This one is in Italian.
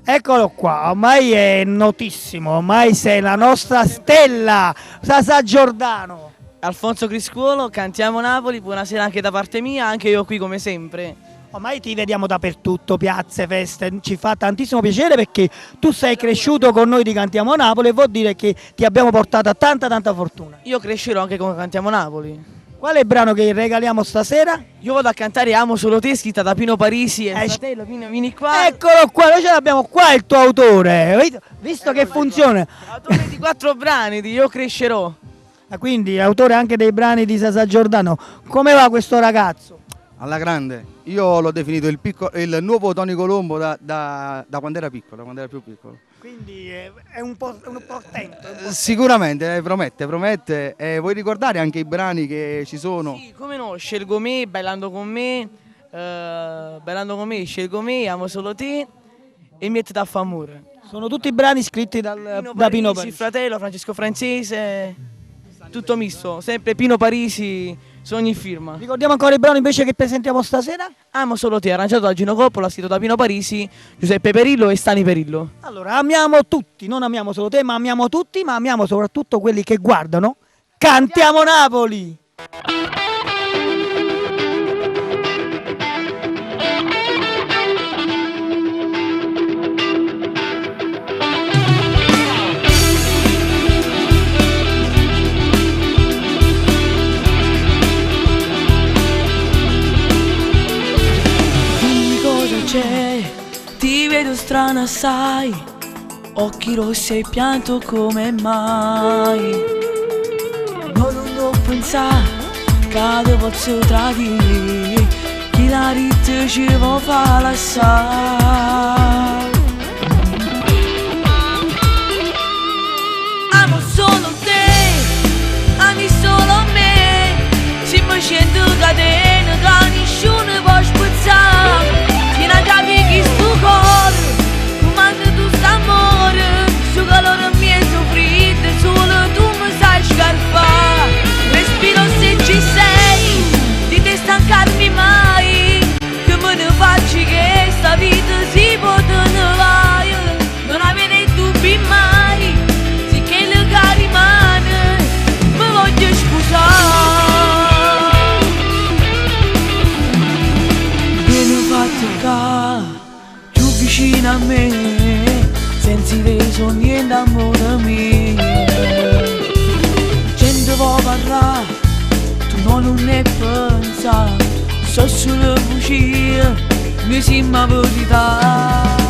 Eccolo qua, ormai è notissimo, ormai sei la nostra stella, Sasà Giordano. Alfonso Criscuolo, cantiamo Napoli, buonasera anche da parte mia, anche io qui come sempre. Ormai ti vediamo dappertutto, piazze, feste, ci fa tantissimo piacere perché tu sei cresciuto con noi di Cantiamo Napoli e vuol dire che ti abbiamo portato a tanta fortuna. Io crescerò anche con Cantiamo Napoli. Qual è il brano che regaliamo stasera? Io vado a cantare Amo solo te, scritta da Pino Parisi e il fratello Pino, vieni qua. Eccolo qua, noi ce l'abbiamo qua il tuo autore, visto che funziona. Autore di 4 brani di Io crescerò. Quindi autore anche dei brani di Sasà Giordano. Come va questo ragazzo? Alla grande, io l'ho definito il nuovo Tony Colombo da quando era piccolo, da quando era più piccolo. Quindi è un portento. Sicuramente, promette. Vuoi ricordare anche i brani che ci sono? Sì, come no, Scelgo me, Ballando con me, Scelgo me, Amo solo te e Mettiti a fa amore. Sono tutti brani scritti da Pino Parisi. Il fratello, Francesco Francese, tutto misto, sempre Pino Parisi, su ogni firma. Ricordiamo ancora il brano invece che presentiamo stasera? Amo solo te, arrangiato da Gino Coppola, scritto da Pino Parisi, Giuseppe Perillo e Stani Perillo. Allora, amiamo tutti, non amiamo solo te, ma amiamo tutti, ma amiamo soprattutto quelli che guardano. Cantiamo Napoli! Ti vedo strana assai, occhi rossi e pianto come mai. Non devo pensare che posso tradire, chi la ritta ci può far lasciare. Amo solo te, ami solo me, se mi scendo catena che nessuno può spezzare. Che sto cuore, comando tu st'amore, su calore mio soffritto, solo tu mi sai scarfare. Respiro se ci sei, di te stancarmi mai, che me ne faccio che sta vita si può tenere. Non avere dubbi mai, sì che le cari rimane, mi voglio scusare. Vieni fatto caro vicino a me, senza reso niente amore mio. Gente può parlare, tu non ne pensa, so solo bugie, mi sembra verità.